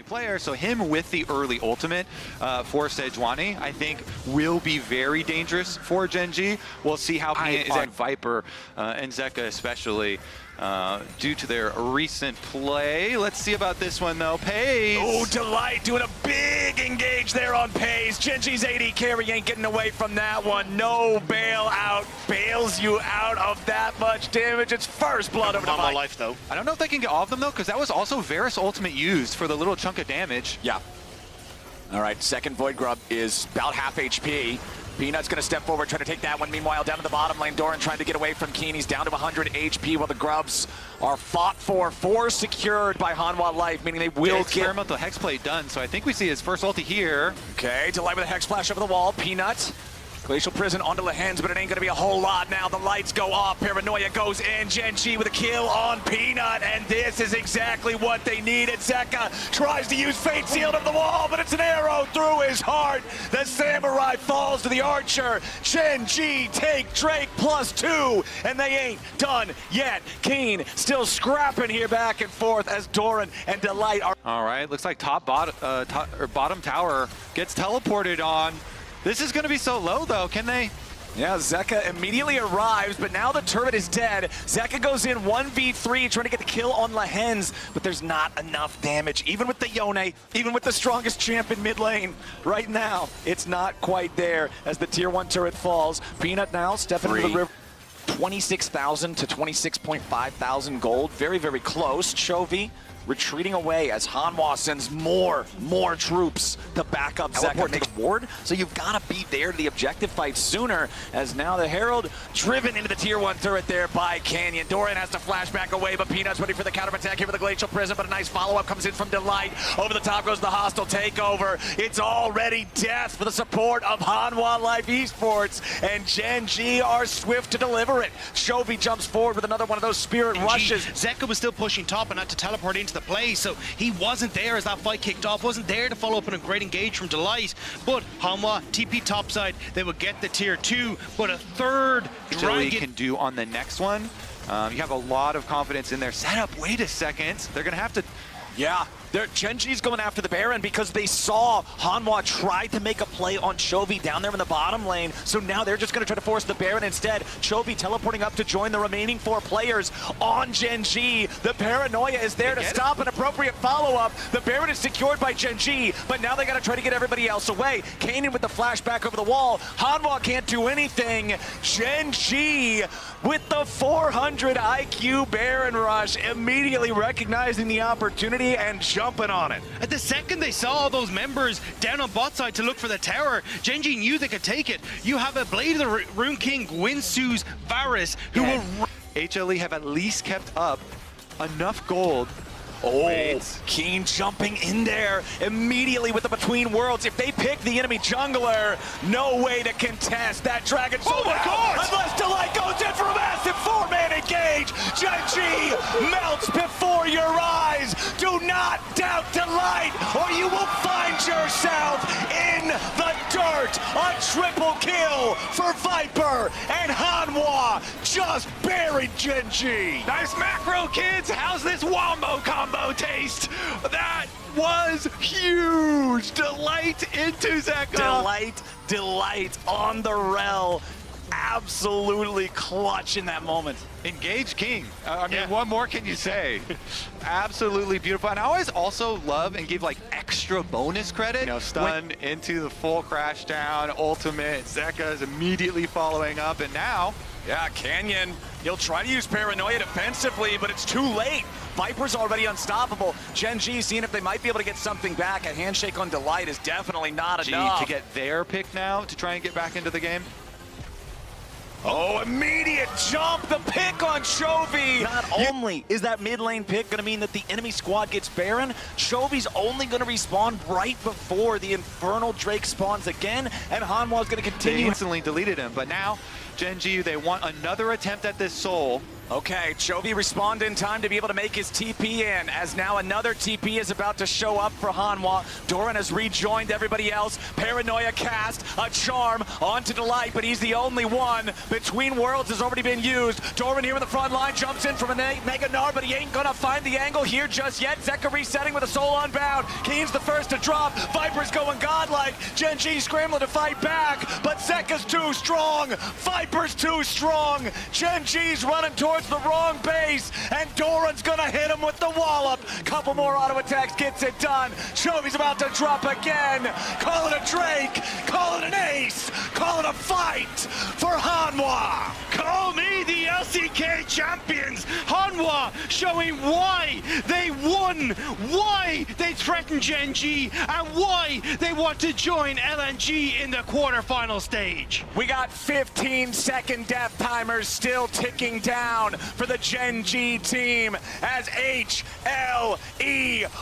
player, so him with the early ultimate for Sejuani, I think will be very dangerous for Gen.G. We'll see how Peanut is on Viper and Zeka especially due to their recent play. Let's see about this one though. Paze. Oh, Delight doing a big engage there on Paze. Gen.G's AD carry ain't getting away from that one. No bailout bails you out of that much damage. It's first blood over Hanwha life though. I don't know if they can get all of them though, because that was also Varus ultimate used for the little chunk of damage. Yeah. All right, second Void Grub is about half HP. Peanut's going to step forward, try to take that one. Meanwhile, down to the bottom lane, Doran trying to get away from Keen. He's down to 100 HP while the Grubs are fought for. 4 secured by Hanwha Life, meaning they will get experimental hex play done. So I think we see his first ulti here. Okay, Delight with a hex flash over the wall. Peanut. Glacial Prison onto Lehens, but it ain't going to be a whole lot now. The lights go off. Paranoia goes in. Gen.G with a kill on Peanut, and this is exactly what they needed. Zeka tries to use Fate Sealed on the wall, but it's an arrow through his heart. The Samurai falls to the Archer. Gen.G take Drake +2, and they ain't done yet. Keen still scrapping here back and forth as Doran and Delight are. All right, looks like bottom tower gets teleported on. This is going to be so low, though. Can they? Yeah, Zeka immediately arrives, but now the turret is dead. Zeka goes in 1v3, trying to get the kill on Lehens, but there's not enough damage. Even with the Yone, even with the strongest champ in mid lane, right now, it's not quite there as the tier 1 turret falls. Peanut now stepping into the river. 26,000 to 26.5 thousand gold. Very, very close. Chovy retreating away as Hanwha sends more troops to back up Zeka. Makes ward, so you've got to be there to the objective fight sooner, as now the Herald driven into the tier 1 turret there by Canyon. Doran has to flash back away, but Peanut's ready for the counter attack here with the Glacial Prison, but a nice follow-up comes in from Delight. Over the top goes the hostile takeover. It's already death for the support of Hanwha Life Esports, and Gen.G are swift to deliver it. Chovy jumps forward with another one of those spirit rushes. Zeka was still pushing top and had to teleport into the play, so he wasn't there as that fight kicked off, wasn't there to follow up on a great engage from Delight. But Hanwha, TP topside, they would get the tier 2, but a third HLE can do on the next one. You have a lot of confidence in their setup. Wait a second, they're gonna have to. Yeah, Gen.G's going after the Baron because they saw Hanwha try to make a play on Chovy down there in the bottom lane. So now they're just going to try to force the Baron instead. Chovy teleporting up to join the remaining 4 players on Gen.G. The Paranoia is there to stop an appropriate follow-up. The Baron is secured by Gen.G, but now they got to try to get everybody else away. Kanan with the flashback over the wall. Hanwha can't do anything. Gen.G with the 400 IQ Baron rush, immediately recognizing the opportunity and jumping on it. At the second they saw all those members down on bot side to look for the tower, Gen.G knew they could take it. You have a Blade of the Rune King, Gwinsu's Varus, who will... HLE have at least kept up enough gold. Oh, Keen jumping in there immediately with the Between Worlds. If they pick the enemy jungler, no way to contest that Dragon Soul. Oh my God! Unless Delight goes in for a massive 4-man engage. Gen.G melts before your eyes. Do not doubt Delight, or you will find yourself in the dirt. A triple kill for Viper, and Hanwha just buried Gen.G. Nice macro, kids. How's this wombo combo taste? That was huge. Delight into Zeka. Delight on the rel. Absolutely clutch in that moment. Engage King. I mean, what more can you say? Absolutely beautiful. And I always also love and give like extra bonus credit. You know, stun into the full crash down, ultimate. Zeka is immediately following up, and now, yeah, Canyon, he'll try to use Paranoia defensively, but it's too late. Viper's already unstoppable. Gen.G seeing if they might be able to get something back. A handshake on Delight is definitely not enough. To get their pick now to try and get back into the game. Oh, immediate jump, the pick on Chovy. Not only is that mid lane pick going to mean that the enemy squad gets Baron, Chovy's only going to respawn right before the Infernal Drake spawns again, and Hanwha's going to continue. They instantly deleted him, but now Gen.G, they want another attempt at this soul. Okay, Chovy responded in time to be able to make his TP in, as now another TP is about to show up for Hanwha. Doran has rejoined everybody else. Paranoia cast, a charm onto Delight, but he's the only one. Between Worlds has already been used. Doran here in the front line, jumps in from a Mega Gnar, but he ain't gonna find the angle here just yet. Zeka resetting with a soul unbound. Keen's the first to drop. Viper's going godlike. Gen.G scrambling to fight back, but Zeka's too strong. Viper's too strong. Gen.G's running towards the wrong base, and Doran's gonna hit him with the wallop. Couple more auto attacks, gets it done. Chovy's about to drop again. Call it a Drake, call it an ace, call it a fight for Hanwha. Call me the LCK champions. Hanwha showing why they won, why they threatened Gen.G, and why they want to join LNG in the quarterfinal stage. We got 15-second death timers still ticking down for the Gen.G team as HLE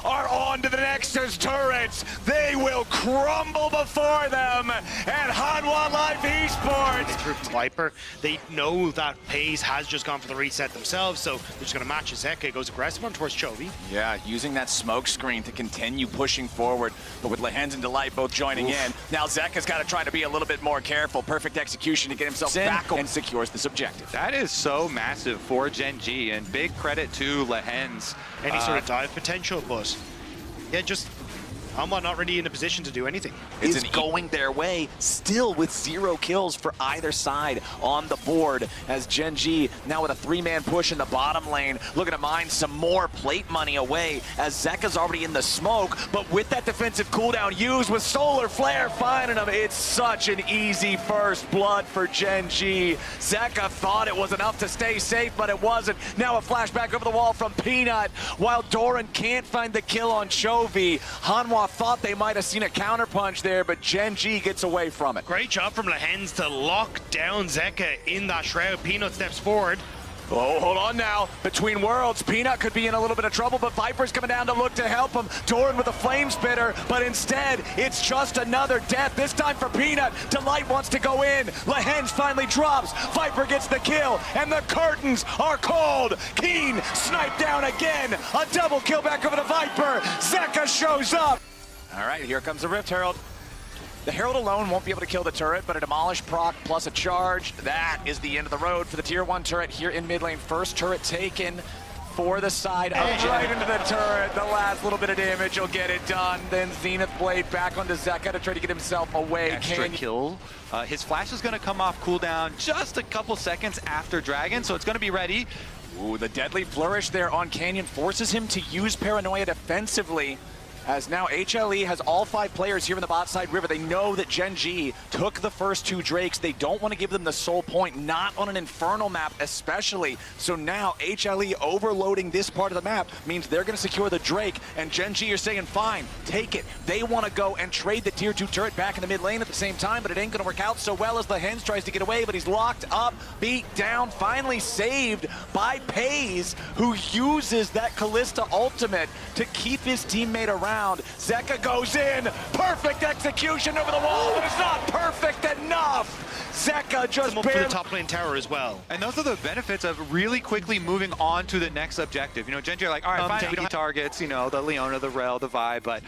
are on to the Nexus turrets. They will crumble before them, and Hanwha Live Esports. Through Viper, they know that FaZe has just gone for the reset themselves, so they're just going to match Zeka. Goes aggressive on towards Chovy. Yeah, using that smoke screen to continue pushing forward, but with Lehens and Delight both joining in. Now Zeka's got to try to be a little bit more careful. Perfect execution to get himself back and secures this objective. That is so massive for Gen.G, and big credit to Lehens. Any sort of dive potential, but yeah, just Hanwha not really in a position to do anything. It's going their way, still with 0 kills for either side on the board, as Gen.G now with a 3-man push in the bottom lane, looking to mine some more plate money away, as Zeka's already in the smoke, but with that defensive cooldown used with Solar Flare finding him, it's such an easy first blood for Gen.G. Zeka thought it was enough to stay safe, but it wasn't. Now a flashback over the wall from Peanut, while Doran can't find the kill on Chovy. Hanwha thought they might have seen a counterpunch there, but Gen.G gets away from it. Great job from Lehens to lock down Zeka in that shroud. Peanut steps forward. Oh, hold on now. Between Worlds, Peanut could be in a little bit of trouble, but Viper's coming down to look to help him. Doran with a flame spitter, but instead, it's just another death. This time for Peanut. Delight wants to go in. Lehens finally drops. Viper gets the kill, and the curtains are called. Keen sniped down again. A double kill back over to Viper. Zeka shows up. All right, here comes the Rift Herald. The Herald alone won't be able to kill the turret, but a Demolish proc plus a charge, that is the end of the road for the tier 1 turret here in mid lane. First turret taken for the side up right into the turret. The last little bit of damage will get it done. Then Zenith Blade back onto Zeka to try to get himself away. Extra kill. His flash is going to come off cooldown just a couple seconds after Dragon, so it's going to be ready. Ooh, the deadly flourish there on Canyon forces him to use Paranoia defensively, as now HLE has all 5 players here in the bot side river. They know that Gen.G took the first 2 Drakes. They don't want to give them the soul point, not on an Infernal map especially. So now HLE overloading this part of the map means they're going to secure the Drake, and Gen.G are saying, fine, take it. They want to go and trade the tier 2 turret back in the mid lane at the same time, but it ain't going to work out so well as Lehens tries to get away, but he's locked up, beat down, finally saved by FaZe, who uses that Callista ultimate to keep his teammate around. Zeka goes in, perfect execution over the wall, but it's not perfect enough. Zeka just up for the top lane tower as well. And those are the benefits of really quickly moving on to the next objective. You know, Gen.G are like, all right, fine, we don't have targets, you know, the Leona, the Rel, the Vi, but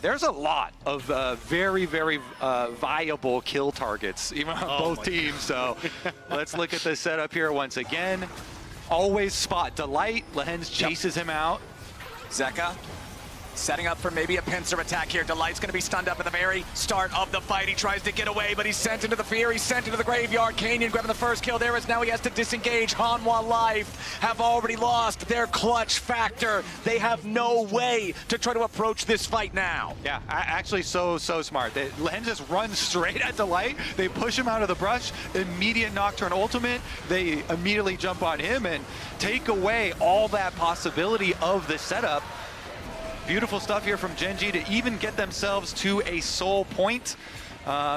there's a lot of very, very viable kill targets, even on both teams. So let's look at the setup here once again. Always spot Delight. Lehens chases him out. Zeka setting up for maybe a pincer attack here. Delight's going to be stunned up at the very start of the fight. He tries to get away, but he's sent into the fear. He's sent into the graveyard. Canyon grabbing the first kill there as now he has to disengage. Hanwha Life have already lost their clutch factor. They have no way to try to approach this fight now. Yeah, actually so smart. Lehens just runs straight at Delight. They push him out of the brush. Immediate Nocturne ultimate. They immediately jump on him and take away all that possibility of the setup. Beautiful stuff here from Gen.G to even get themselves to a soul point.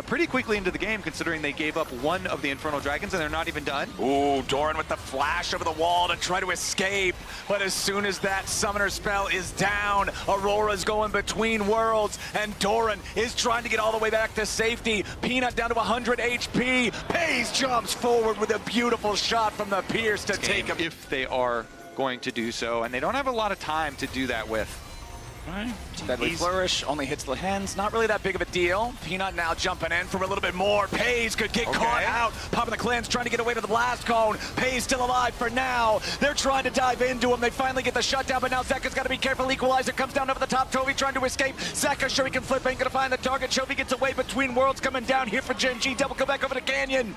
pretty quickly into the game, considering they gave up one of the Infernal Dragons and they're not even done. Ooh, Doran with the flash over the wall to try to escape. But as soon as that summoner spell is down, Aurora's going between worlds, and Doran is trying to get all the way back to safety. Peanut down to 100 HP. Pace jumps forward with a beautiful shot from the Pierce to take him. If they are going to do so, and they don't have a lot of time to do that with. Right. Deadly Flourish only hits the hens. Not really that big of a deal. Peanut now jumping in for a little bit more. Pays could get caught out. Popping the Clans trying to get away to the blast cone. Pays still alive for now. They're trying to dive into him. They finally get the shutdown, but now Zeka's got to be careful. Equalizer comes down over the top. Chovy trying to escape. Zeka sure he can flip. Ain't going to find the target. Chovy gets away between worlds coming down here for Gen.G. Double go back over to Canyon.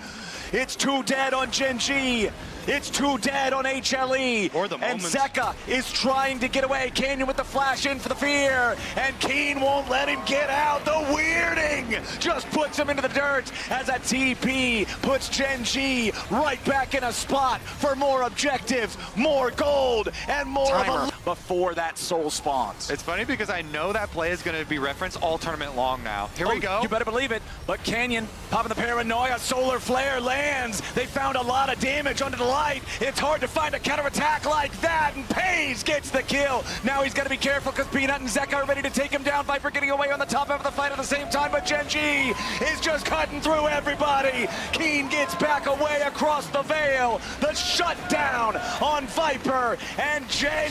It's 2 dead on Gen.G. It's 2 dead on HLE. And Zeka is trying to get away. Canyon with the flash in for the fear. And Keen won't let him get out. The weirding just puts him into the dirt as a TP puts Gen.G right back in a spot for more objectives, more gold, and more of a before that soul spawns. It's funny because I know that play is going to be referenced all tournament long now. Here we go. You better believe it. But Canyon popping the paranoia. Solar flare lands. They found a lot of damage under the light. It's hard to find a counterattack like that, and Pays gets the kill. Now he's got to be careful because Peanut and Zeka are ready to take him down. Viper getting away on the top half of the fight at the same time, but Gen.G is just cutting through everybody. Keen gets back away across the veil. The shutdown on Viper and Gen.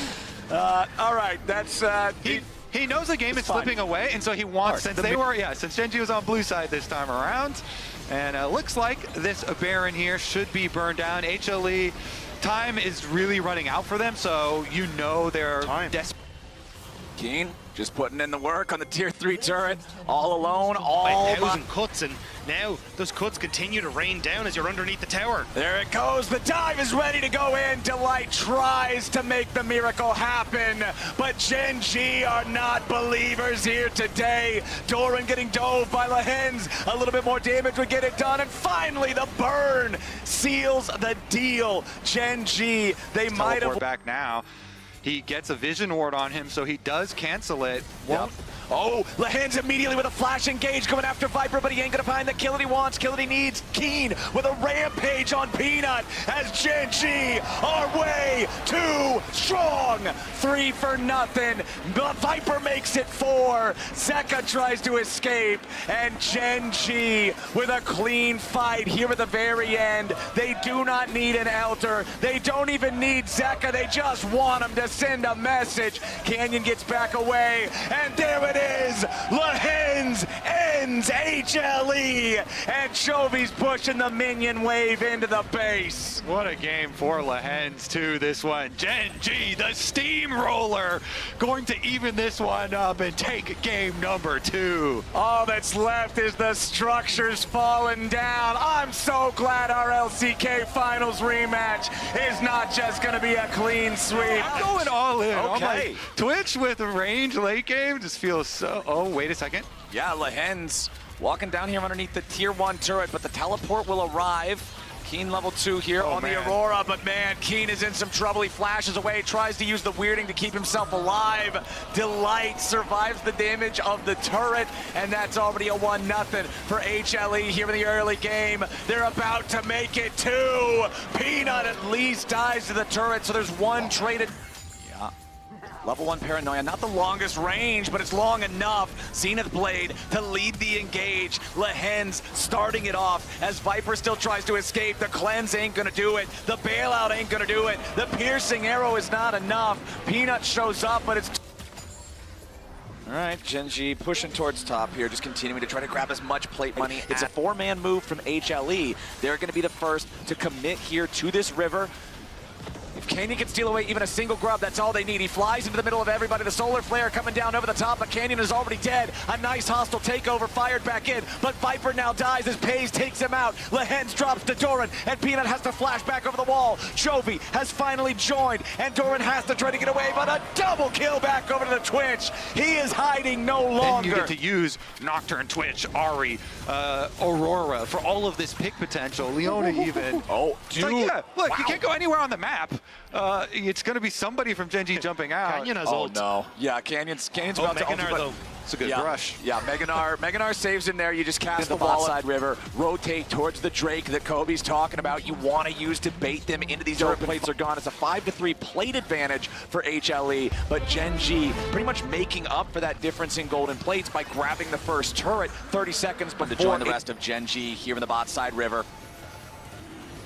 All right, that's He knows the game is slipping away, and so he wants, since Gen.G was on blue side this time around, and looks like this Baron here should be burned down. HLE, time is really running out for them, so you know they're desperate. Keen just putting in the work on the tier 3 turret, all alone, all by 1,000 cuts, and now those cuts continue to rain down as you're underneath the tower. There it goes, the dive is ready to go in. Delight tries to make the miracle happen, but Gen.G are not believers here today. Doran getting dove by Lahens, a little bit more damage would get it done, and finally the burn seals the deal. Gen.G, they might have back now. He gets a vision ward on him, so he does cancel it. Yep. Oh, Lahens immediately with a flash engage going after Viper, but he ain't gonna find the kill that he wants, kill that he needs. Keen with a rampage on Peanut as Gen.G are way too strong. 3 for nothing, but Viper makes it 4. Zeka tries to escape, and Gen.G with a clean fight here at the very end. They do not need an Elder. They don't even need Zeka. They just want him to send a message. Canyon gets back away, and there it is. Lahens ends HLE, and Chovy's pushing the minion wave into the base. What a game for Lahens too, this one. Gen.G, the steamroller, going to even this one up and take game number 2. All that's left is the structures falling down. I'm so glad our LCK Finals rematch is not just going to be a clean sweep. I'm going all in. Okay. Twitch with range late game just feels so... Oh, wait a second. Yeah, Lahens walking down here underneath the tier 1 turret, but the teleport will arrive. Keen level 2 here on the Aurora, but man, Keen is in some trouble. He flashes away, tries to use the weirding to keep himself alive. Delight survives the damage of the turret, and that's already a 1-0 for HLE here in the early game. They're about to make it 2. Peanut at least dies to the turret, so there's 1 traded. Level 1 Paranoia, not the longest range, but it's long enough. Zenith Blade to lead the engage. Lahens starting it off as Viper still tries to escape. The cleanse ain't gonna do it. The bailout ain't gonna do it. The piercing arrow is not enough. Peanut shows up, but it's... All right, Gen.G pushing towards top here, just continuing to try to grab as much plate money. It's a 4-man move from HLE. They're gonna be the first to commit here to this river. If Canyon can steal away even a single grub, that's all they need. He flies into the middle of everybody. The solar flare coming down over the top, but Canyon is already dead. A nice hostile takeover fired back in, but Viper now dies as Pays takes him out. Lahens drops to Doran, and Peanut has to flash back over the wall. Chovy has finally joined, and Doran has to try to get away, but a double kill back over to the Twitch. He is hiding no longer. Then you get to use Nocturne, Twitch, Ahri, Aurora for all of this pick potential. Leona even. Oh, dude. Like, yeah, look, you can't go anywhere on the map. It's going to be somebody from Gen.G jumping out. Canyon has Oh, ult. no. Yeah, Canyon's about to ult, but It's a good brush. Yeah, Meganar saves in there. You just cast the bot side river, rotate towards the Drake that Kobe's talking about. You want to use to bait them into these open plates are gone. It's a 5-3 plate advantage for HLE, but Gen.G pretty much making up for that difference in golden plates by grabbing the first turret 30 seconds before to join the rest of Gen.G here in the bot side river.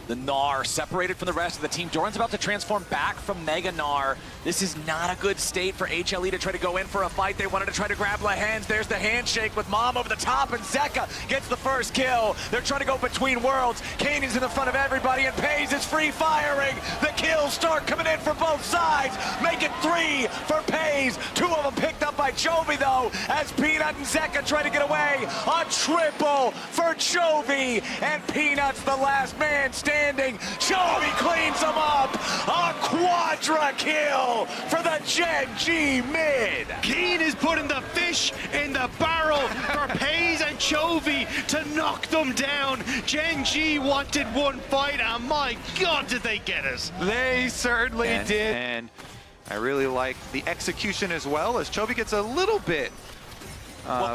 The Gnar separated from the rest of the team. Doran's about to transform back from Mega Gnar. This is not a good state for HLE to try to go in for a fight. They wanted to try to grab Lehens. There's the handshake with Mom over the top, and Zeka gets the first kill. They're trying to go between worlds. Kanan's in the front of everybody, and Pays is free firing. The kills start coming in for both sides. Make it 3 for Pays. 2 of them picked up by Chovy, though, as Peanut and Zeka try to get away. A triple for Chovy, and Peanut's the last man standing. Chovy cleans them up. A quadra kill for the Gen.G mid. Keen is putting the fish in the barrel for Pays and Chovy to knock them down. Gen.G wanted one fight, and my God, did they get it. They certainly did. And I really like the execution as well, as Chovy gets a little bit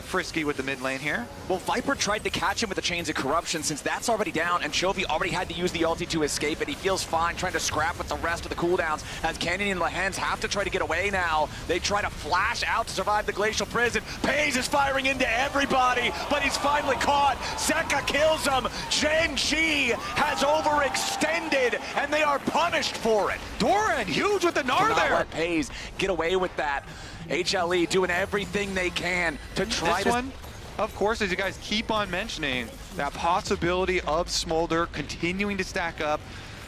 frisky with the mid lane here. Well, Viper tried to catch him with the Chains of Corruption since that's already down, and Chovy already had to use the ulti to escape it. He feels fine trying to scrap with the rest of the cooldowns as Canyon and Lehens have to try to get away now. They try to flash out to survive the Glacial Prison. Pays is firing into everybody, but he's finally caught. Zeka kills him. Gen.G has overextended, and they are punished for it. Doran, huge with the Gnar there. Let Pays get away with that. HLE doing everything they can to try this one, of course, as you guys keep on mentioning, that possibility of Smolder continuing to stack up.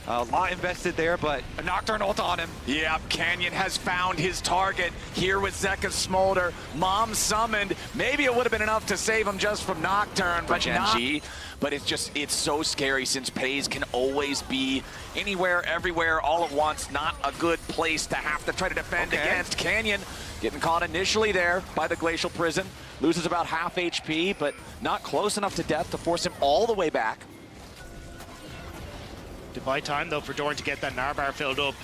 A lot invested there, but a Nocturne ult on him. Yep, Canyon has found his target here with Zeka's Smolder. Mom summoned. Maybe it would have been enough to save him just from Nocturne, but Gen.G. But it's so scary since Pays can always be anywhere, everywhere, all at once. Not a good place to have to try to defend against. Canyon getting caught initially there by the Glacial Prison. Loses about half HP, but not close enough to death to force him all the way back. Divide time, though, for Doran to get that Gnar bar filled up.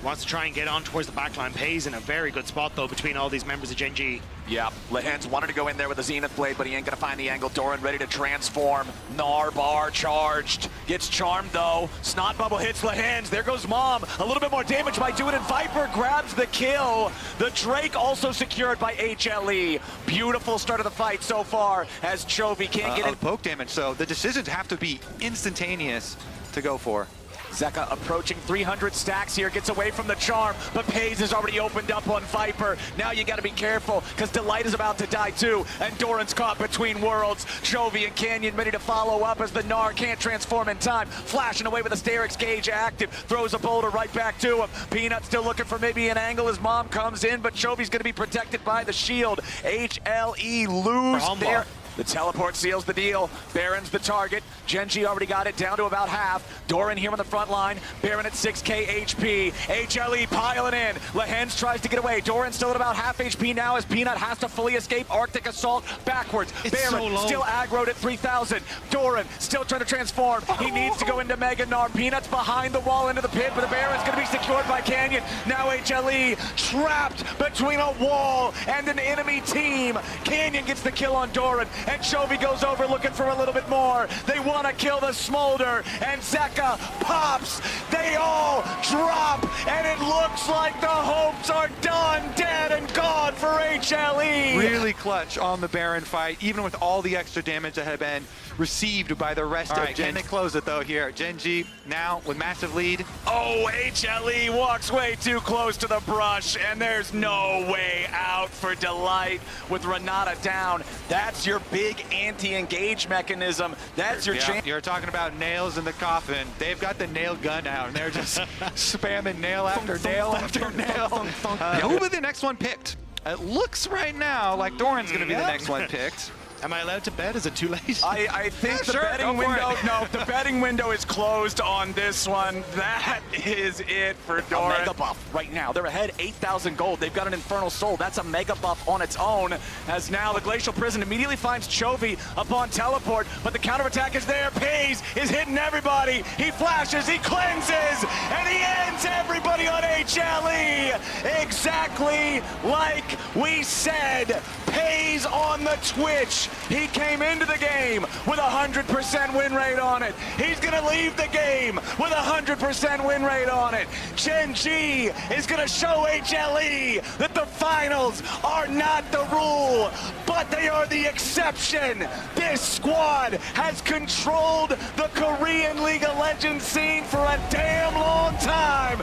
Wants to try and get on towards the backline. Pays in a very good spot, though, between all these members of Gen.G. Yeah, Lehens wanted to go in there with a Zenith Blade, but he ain't gonna find the angle. Doran ready to transform. Gnar bar charged. Gets charmed, though. Snot Bubble hits Lehens. There goes Mom. A little bit more damage by doing it. Viper grabs the kill. The Drake also secured by HLE. Beautiful start of the fight so far, as Chovy can't get in. Poke damage, so the decisions have to be instantaneous to go for. Zeka approaching 300 stacks here, gets away from the charm, but Pays has already opened up on Viper. Now you gotta be careful, because Delight is about to die too, and Doran's caught between worlds. Chovy and Canyon ready to follow up as the Gnar can't transform in time. Flashing away with a Sterix Gauge active, throws a boulder right back to him. Peanut still looking for maybe an angle as Mom comes in, but Chovy's gonna be protected by the shield. HLE lose there. The teleport seals the deal. Baron's the target. Gen.G already got it down to about half. Doran here on the front line. Baron at 6k HP. HLE piling in. Lehens tries to get away. Doran still at about half HP now as Peanut has to fully escape. Arctic Assault backwards. Baron still aggroed at 3,000. Doran still trying to transform. He needs to go into Mega Gnar. Peanut's behind the wall into the pit, but the Baron's going to be secured by Canyon. Now HLE trapped between a wall and an enemy team. Canyon gets the kill on Doran, and Chovy goes over looking for a little bit more. They want to kill the Smolder, and Zeka pops. They all drop, and it looks like the hopes are done, dead and gone for HLE. Really clutch on the Baron fight, even with all the extra damage that had been received by the rest of Gen.G. Can they close it though here? Gen.G now with massive lead. Oh, HLE walks way too close to the brush, and there's no way out for Delight with Renata down. That's your big anti-engage mechanism. That's your chance. You're talking about nails in the coffin. They've got the nail gun out, and they're just spamming nail after nail after nail. Who will be the next one picked? It looks right now like Doran's going to be the next one picked. Am I allowed to bet? Is it too late? I think the betting window, no, the betting window is closed on this one. That is it for Doran. A mega buff right now. They're ahead 8,000 gold. They've got an Infernal Soul. That's a mega buff on its own. As now the Glacial Prison immediately finds Chovy upon teleport, but the counterattack is there. Pays is hitting everybody. He flashes, he cleanses, and he ends everybody on HLE. Exactly like we said pays on the Twitch. He came into the game with 100% win rate on it. He's gonna leave the game with 100% win rate on it. Gen.G is gonna show HLE that the finals are not the rule, but they are the exception. This squad has controlled the Korean League of Legends scene for a damn long time.